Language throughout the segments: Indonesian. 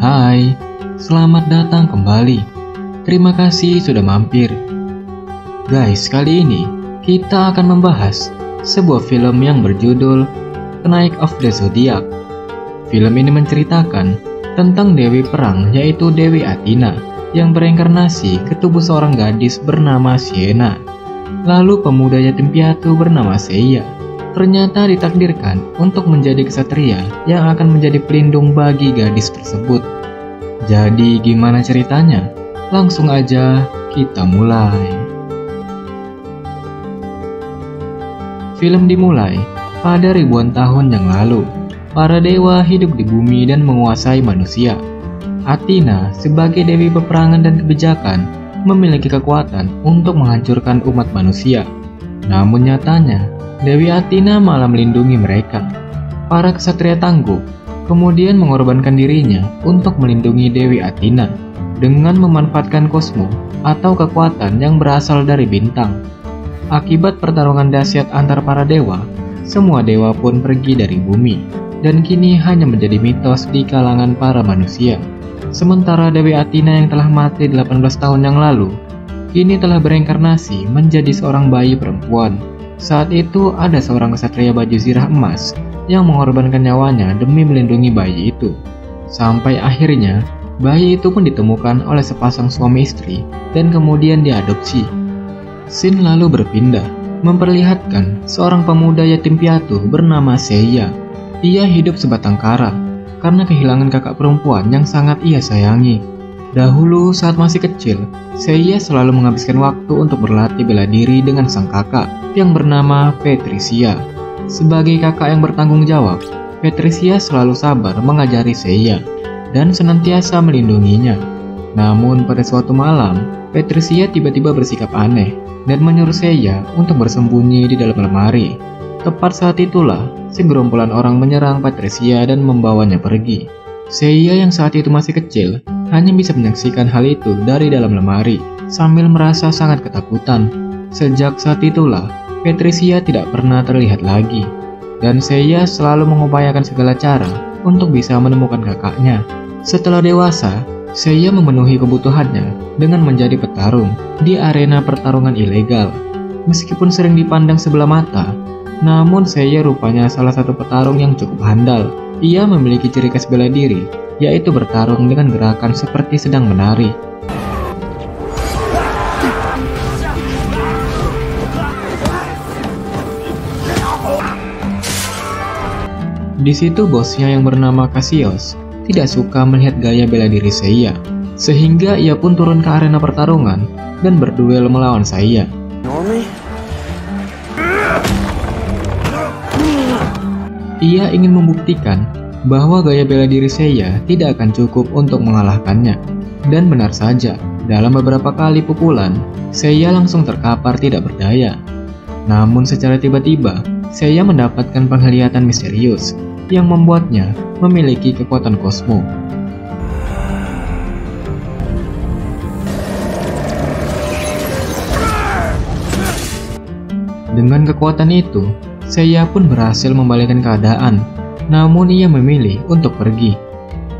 Hai, selamat datang kembali. Terima kasih sudah mampir. Guys, kali ini kita akan membahas sebuah film yang berjudul Knight of the Zodiac. Film ini menceritakan tentang dewi perang, yaitu Dewi Athena yang bereinkarnasi ke tubuh seorang gadis bernama Sienna. Lalu pemuda yatim piatu bernama Seiya ternyata ditakdirkan untuk menjadi ksatria yang akan menjadi pelindung bagi gadis tersebut. Jadi gimana ceritanya? Langsung aja kita mulai. Film dimulai pada ribuan tahun yang lalu. Para dewa hidup di bumi dan menguasai manusia. Athena sebagai dewi peperangan dan kebijakan memiliki kekuatan untuk menghancurkan umat manusia. Namun nyatanya Dewi Athena malah melindungi mereka. Para ksatria tangguh kemudian mengorbankan dirinya untuk melindungi Dewi Athena dengan memanfaatkan kosmo atau kekuatan yang berasal dari bintang. Akibat pertarungan dahsyat antar para dewa, semua dewa pun pergi dari bumi dan kini hanya menjadi mitos di kalangan para manusia. Sementara Dewi Athena yang telah mati 18 tahun yang lalu, kini telah bereinkarnasi menjadi seorang bayi perempuan. Saat itu ada seorang ksatria baju zirah emas yang mengorbankan nyawanya demi melindungi bayi itu. Sampai akhirnya, bayi itu pun ditemukan oleh sepasang suami istri dan kemudian diadopsi. Scene lalu berpindah, memperlihatkan seorang pemuda yatim piatu bernama Seiya. Ia hidup sebatang kara karena kehilangan kakak perempuan yang sangat ia sayangi. Dahulu saat masih kecil, Seiya selalu menghabiskan waktu untuk berlatih bela diri dengan sang kakak yang bernama Patricia. Sebagai kakak yang bertanggung jawab, Patricia selalu sabar mengajari Seiya dan senantiasa melindunginya. Namun pada suatu malam, Patricia tiba-tiba bersikap aneh dan menyuruh Seiya untuk bersembunyi di dalam lemari. Tepat saat itulah, segerombolan orang menyerang Patricia dan membawanya pergi. Seiya yang saat itu masih kecil hanya bisa menyaksikan hal itu dari dalam lemari sambil merasa sangat ketakutan. Sejak saat itulah, Patricia tidak pernah terlihat lagi dan Seiya selalu mengupayakan segala cara untuk bisa menemukan kakaknya. Setelah dewasa, Seiya memenuhi kebutuhannya dengan menjadi petarung di arena pertarungan ilegal. Meskipun sering dipandang sebelah mata, namun Seiya rupanya salah satu petarung yang cukup handal. Ia memiliki ciri khas bela diri, yaitu bertarung dengan gerakan seperti sedang menari. Di situ bosnya yang bernama Cassius tidak suka melihat gaya bela diri Seiya, sehingga ia pun turun ke arena pertarungan dan berduel melawan Seiya. Ia ingin membuktikan bahwa gaya bela diri Seiya tidak akan cukup untuk mengalahkannya. Dan benar saja, dalam beberapa kali pukulan, Seiya langsung terkapar tidak berdaya. Namun secara tiba-tiba, Seiya mendapatkan penglihatan misterius yang membuatnya memiliki kekuatan kosmo. Dengan kekuatan itu, Seiya pun berhasil membalikkan keadaan, namun ia memilih untuk pergi.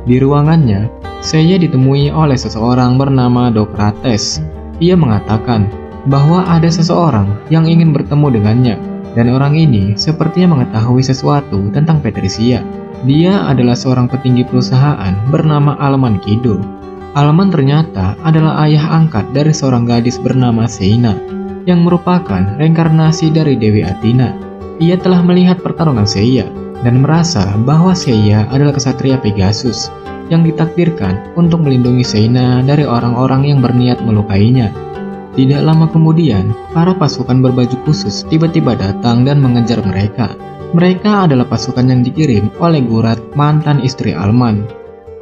Di ruangannya, Seiya ditemui oleh seseorang bernama Dokrates. Ia mengatakan bahwa ada seseorang yang ingin bertemu dengannya, dan orang ini sepertinya mengetahui sesuatu tentang Patricia. Dia adalah seorang petinggi perusahaan bernama Alman Kido. Alman ternyata adalah ayah angkat dari seorang gadis bernama Seina, yang merupakan reinkarnasi dari Dewi Athena. Ia telah melihat pertarungan Seiya dan merasa bahwa Seiya adalah ksatria Pegasus yang ditakdirkan untuk melindungi Seina dari orang-orang yang berniat melukainya. Tidak lama kemudian, para pasukan berbaju khusus tiba-tiba datang dan mengejar mereka. Mereka adalah pasukan yang dikirim oleh Gurat, mantan istri Alman.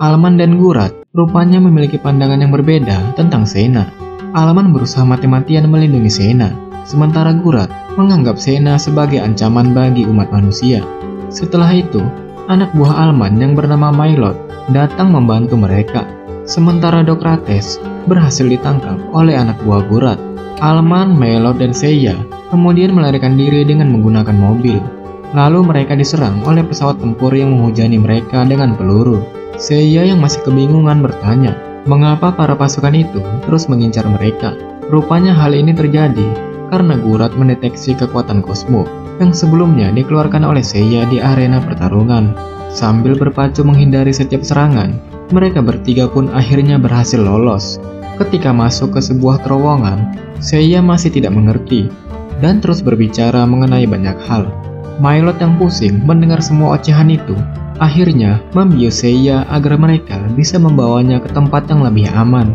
Alman dan Gurat rupanya memiliki pandangan yang berbeda tentang Seina. Alman berusaha mati-matian melindungi Seina, sementara Gurat menganggap Seina sebagai ancaman bagi umat manusia. Setelah itu, anak buah Alman yang bernama Mailot datang membantu mereka. Sementara Dokrates berhasil ditangkap oleh anak buah Gurat. Alman, Mailot, dan Seiya kemudian melarikan diri dengan menggunakan mobil. Lalu mereka diserang oleh pesawat tempur yang menghujani mereka dengan peluru. Seiya yang masih kebingungan bertanya, mengapa para pasukan itu terus mengincar mereka? Rupanya hal ini terjadi karena Gurat mendeteksi kekuatan Cosmo yang sebelumnya dikeluarkan oleh Seiya di arena pertarungan. Sambil berpacu menghindari setiap serangan, mereka bertiga pun akhirnya berhasil lolos. Ketika masuk ke sebuah terowongan, Seiya masih tidak mengerti dan terus berbicara mengenai banyak hal. Mailot yang pusing mendengar semua ocehan itu, akhirnya membius Seiya agar mereka bisa membawanya ke tempat yang lebih aman.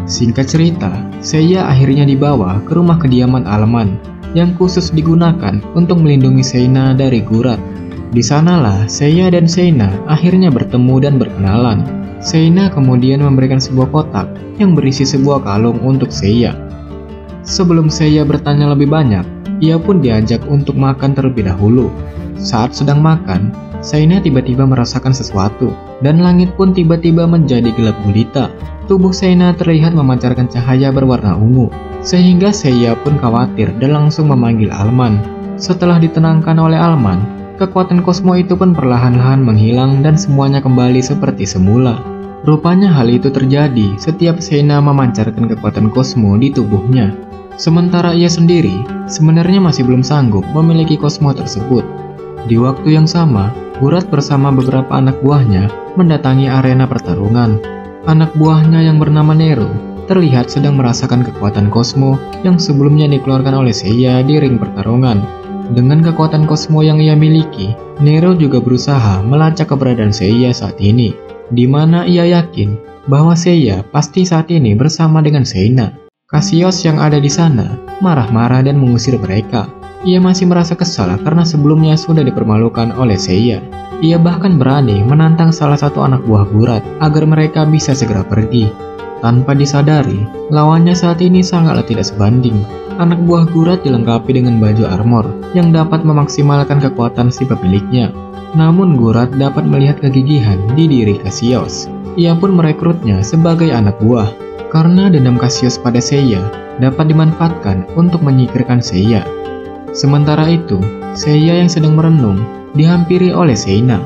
Singkat cerita, Seiya akhirnya dibawa ke rumah kediaman Alman yang khusus digunakan untuk melindungi Seina dari Gurat. Di sanalah Seiya dan Seina akhirnya bertemu dan berkenalan. Seina kemudian memberikan sebuah kotak yang berisi sebuah kalung untuk Seiya. Sebelum Seiya bertanya lebih banyak, ia pun diajak untuk makan terlebih dahulu. Saat sedang makan, Seina tiba-tiba merasakan sesuatu, dan langit pun tiba-tiba menjadi gelap gulita. Tubuh Seina terlihat memancarkan cahaya berwarna ungu, sehingga Seiya pun khawatir dan langsung memanggil Alman. Setelah ditenangkan oleh Alman, kekuatan Cosmo itu pun perlahan-lahan menghilang dan semuanya kembali seperti semula. Rupanya hal itu terjadi setiap Seina memancarkan kekuatan Cosmo di tubuhnya. Sementara ia sendiri sebenarnya masih belum sanggup memiliki Cosmo tersebut. Di waktu yang sama, Gurat bersama beberapa anak buahnya mendatangi arena pertarungan. Anak buahnya yang bernama Nero terlihat sedang merasakan kekuatan Cosmo yang sebelumnya dikeluarkan oleh Seiya di ring pertarungan. Dengan kekuatan Cosmo yang ia miliki, Nero juga berusaha melacak keberadaan Seiya saat ini, di mana ia yakin bahwa Seiya pasti saat ini bersama dengan Seina. Cassius yang ada di sana marah-marah dan mengusir mereka. Ia masih merasa kesal karena sebelumnya sudah dipermalukan oleh Seiya. Ia bahkan berani menantang salah satu anak buah Gurat agar mereka bisa segera pergi. Tanpa disadari, lawannya saat ini sangatlah tidak sebanding. Anak buah Gurat dilengkapi dengan baju armor yang dapat memaksimalkan kekuatan si pemiliknya. Namun Gurat dapat melihat kegigihan di diri Cassius. Ia pun merekrutnya sebagai anak buah. Karena dendam Cassius pada Seiya dapat dimanfaatkan untuk menyingkirkan Seiya. Sementara itu, Seiya yang sedang merenung dihampiri oleh Seina.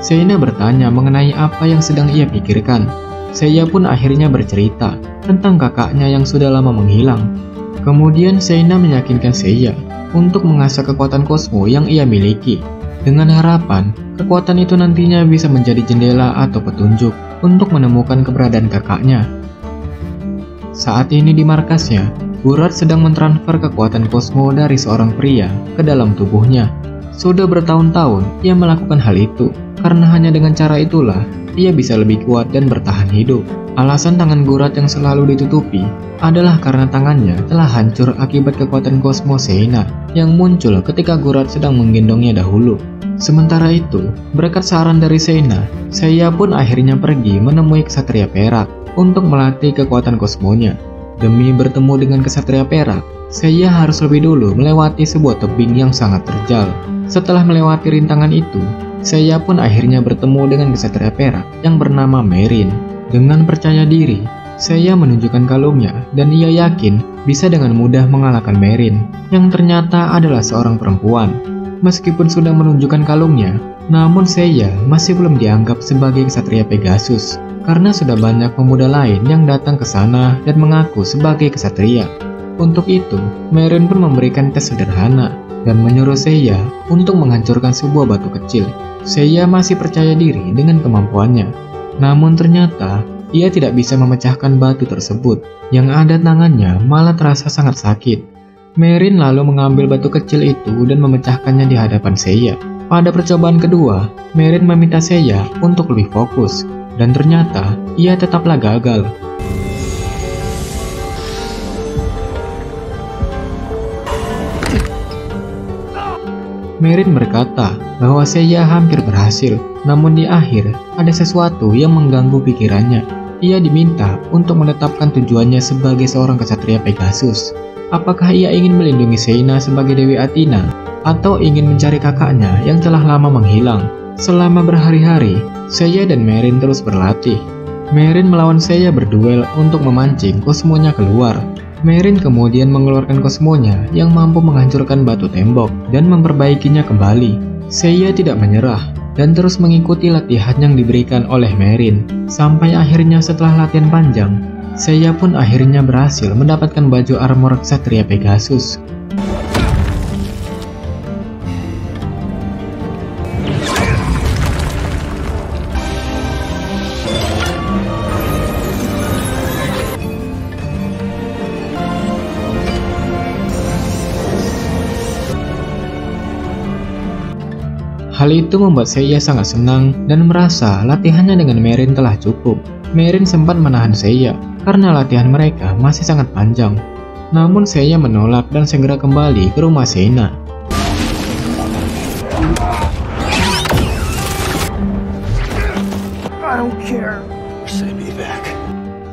Seina bertanya mengenai apa yang sedang ia pikirkan. Seiya pun akhirnya bercerita tentang kakaknya yang sudah lama menghilang. Kemudian Seina meyakinkan Seiya untuk mengasah kekuatan Cosmo yang ia miliki, dengan harapan kekuatan itu nantinya bisa menjadi jendela atau petunjuk untuk menemukan keberadaan kakaknya. Saat ini di markasnya, Gurat sedang mentransfer kekuatan Cosmo dari seorang pria ke dalam tubuhnya. Sudah bertahun-tahun ia melakukan hal itu, karena hanya dengan cara itulah ia bisa lebih kuat dan bertahan hidup. Alasan tangan Gurat yang selalu ditutupi adalah karena tangannya telah hancur akibat kekuatan Cosmo Seina yang muncul ketika Gurat sedang menggendongnya dahulu. Sementara itu, berkat saran dari Seina, Seiya pun akhirnya pergi menemui Ksatria Perak untuk melatih kekuatan Cosmonya. Demi bertemu dengan Ksatria Perak, Seiya harus lebih dulu melewati sebuah tebing yang sangat terjal. Setelah melewati rintangan itu, Seiya pun akhirnya bertemu dengan Ksatria Perak yang bernama Merin. Dengan percaya diri, Seiya menunjukkan kalungnya dan ia yakin bisa dengan mudah mengalahkan Merin, yang ternyata adalah seorang perempuan. Meskipun sudah menunjukkan kalungnya, namun Seiya masih belum dianggap sebagai Ksatria Pegasus, karena sudah banyak pemuda lain yang datang ke sana dan mengaku sebagai ksatria. Untuk itu, Merin pun memberikan tes sederhana dan menyuruh Seiya untuk menghancurkan sebuah batu kecil. Seiya masih percaya diri dengan kemampuannya, namun ternyata ia tidak bisa memecahkan batu tersebut. Yang ada tangannya malah terasa sangat sakit. Merin lalu mengambil batu kecil itu dan memecahkannya di hadapan Seiya. Pada percobaan kedua, Merin meminta Seiya untuk lebih fokus, dan ternyata ia tetaplah gagal. Merin berkata bahwa Seiya hampir berhasil, namun di akhir ada sesuatu yang mengganggu pikirannya. Ia diminta untuk menetapkan tujuannya sebagai seorang ksatria Pegasus. Apakah ia ingin melindungi Seina sebagai Dewi Athena, atau ingin mencari kakaknya yang telah lama menghilang? Selama berhari-hari, Seiya dan Merin terus berlatih. Merin melawan Seiya berduel untuk memancing Cosmonya keluar. Merin kemudian mengeluarkan Cosmonya yang mampu menghancurkan batu tembok dan memperbaikinya kembali. Seiya tidak menyerah dan terus mengikuti latihan yang diberikan oleh Merin. Sampai akhirnya setelah latihan panjang, Seiya pun akhirnya berhasil mendapatkan baju armor Ksatria Pegasus. Hal itu membuat Seiya sangat senang dan merasa latihannya dengan Merin telah cukup. Merin sempat menahan Seiya karena latihan mereka masih sangat panjang. Namun Seiya menolak dan segera kembali ke rumah Seina.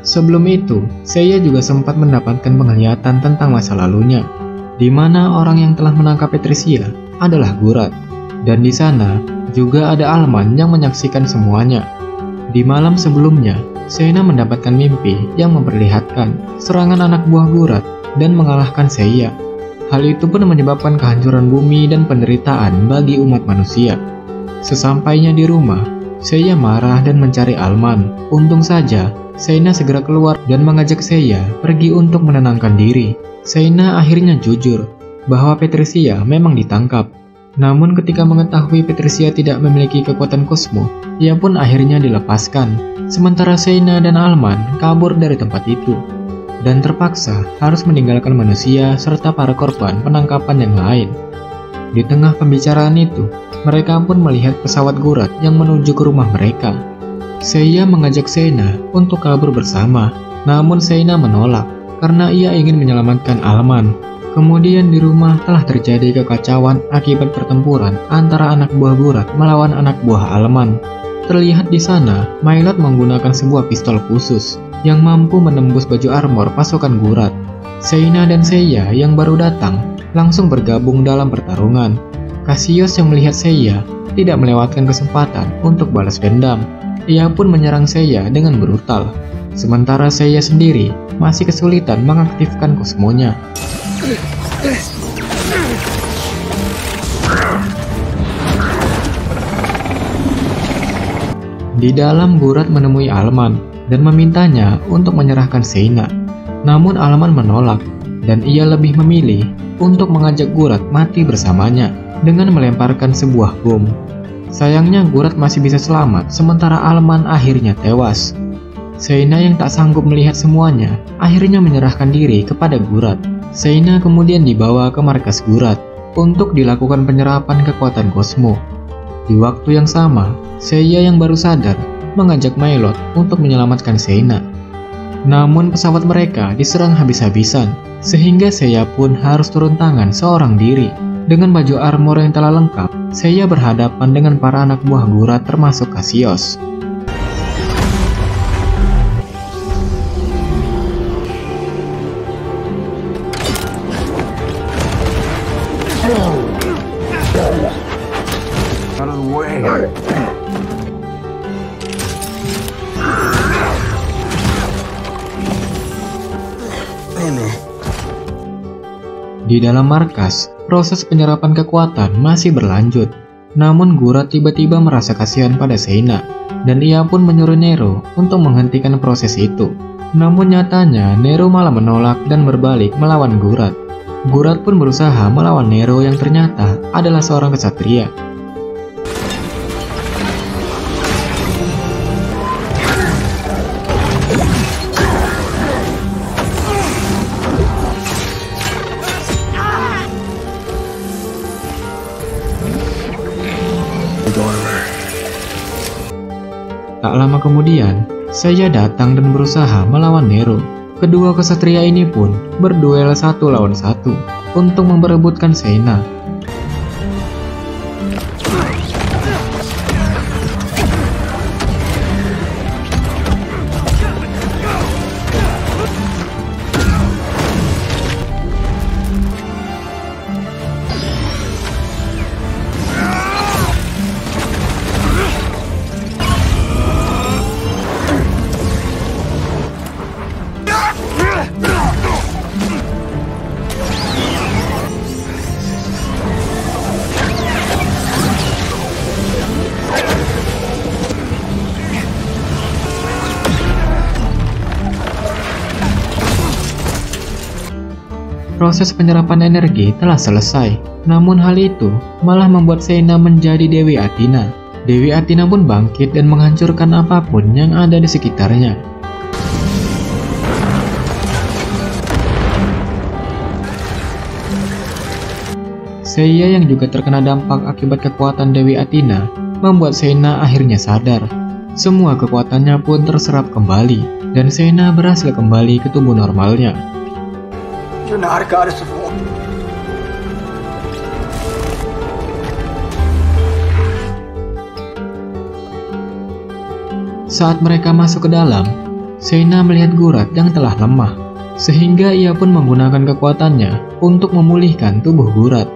Sebelum itu, Seiya juga sempat mendapatkan penglihatan tentang masa lalunya, di mana orang yang telah menangkap Patricia adalah Gurat. Dan di sana juga ada Alman yang menyaksikan semuanya. Di malam sebelumnya, Seina mendapatkan mimpi yang memperlihatkan serangan anak buah Gurat dan mengalahkan Seiya. Hal itu pun menyebabkan kehancuran bumi dan penderitaan bagi umat manusia. Sesampainya di rumah, Seiya marah dan mencari Alman. Untung saja, Seina segera keluar dan mengajak Seiya pergi untuk menenangkan diri. Seina akhirnya jujur bahwa Patricia memang ditangkap. Namun ketika mengetahui Patricia tidak memiliki kekuatan kosmo, ia pun akhirnya dilepaskan. Sementara Seina dan Alman kabur dari tempat itu dan terpaksa harus meninggalkan manusia serta para korban penangkapan yang lain. Di tengah pembicaraan itu, mereka pun melihat pesawat Gurat yang menuju ke rumah mereka. Seiya mengajak Seina untuk kabur bersama, namun Seina menolak karena ia ingin menyelamatkan Alman. Kemudian di rumah telah terjadi kekacauan akibat pertempuran antara anak buah Gurat melawan anak buah Alman. Terlihat di sana, Mailot menggunakan sebuah pistol khusus yang mampu menembus baju armor pasukan Gurat. Seina dan Seiya yang baru datang langsung bergabung dalam pertarungan. Cassius yang melihat Seiya tidak melewatkan kesempatan untuk balas dendam. Ia pun menyerang Seiya dengan brutal. Sementara Seiya sendiri masih kesulitan mengaktifkan kosmonya. Di dalam, Gurat menemui Alman dan memintanya untuk menyerahkan Seina. Namun Alman menolak dan ia lebih memilih untuk mengajak Gurat mati bersamanya dengan melemparkan sebuah bom. Sayangnya Gurat masih bisa selamat sementara Alman akhirnya tewas. Seina yang tak sanggup melihat semuanya akhirnya menyerahkan diri kepada Gurat. Seina kemudian dibawa ke markas Gurat untuk dilakukan penyerapan kekuatan kosmo. Di waktu yang sama, Seiya yang baru sadar mengajak Mailot untuk menyelamatkan Seina. Namun pesawat mereka diserang habis-habisan, sehingga Seiya pun harus turun tangan seorang diri. Dengan baju armor yang telah lengkap, Seiya berhadapan dengan para anak buah Gurat termasuk Cassius. Di dalam markas, proses penyerapan kekuatan masih berlanjut. Namun Gurat tiba-tiba merasa kasihan pada Seina, dan ia pun menyuruh Nero untuk menghentikan proses itu. Namun nyatanya Nero malah menolak dan berbalik melawan Gurat. Gurat pun berusaha melawan Nero yang ternyata adalah seorang ksatria. Tak lama kemudian, Seiya datang dan berusaha melawan Nero. Kedua ksatria ini pun berduel 1 lawan 1 untuk memperebutkan Seina. proses penyerapan energi telah selesai. Namun hal itu malah membuat Xena menjadi Dewi Athena. Dewi Athena pun bangkit dan menghancurkan apapun yang ada di sekitarnya. Seiya yang juga terkena dampak akibat kekuatan Dewi Athena membuat Xena akhirnya sadar. Semua kekuatannya pun terserap kembali dan Xena berhasil kembali ke tubuh normalnya. You're not a goddess of war. Saat mereka masuk ke dalam, Xena melihat Gurat yang telah lemah, sehingga ia pun menggunakan kekuatannya untuk memulihkan tubuh Gurat.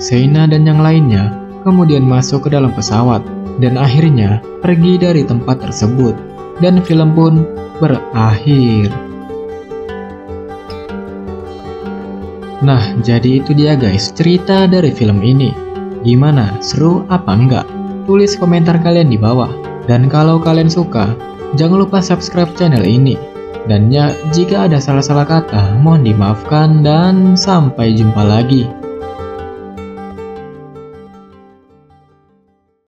Xena dan yang lainnya kemudian masuk ke dalam pesawat dan akhirnya pergi dari tempat tersebut, dan film pun berakhir. Nah, jadi itu dia guys cerita dari film ini. Gimana? Seru apa enggak? Tulis komentar kalian di bawah. Dan kalau kalian suka, jangan lupa subscribe channel ini. Dan ya, jika ada salah-salah kata, mohon dimaafkan dan sampai jumpa lagi.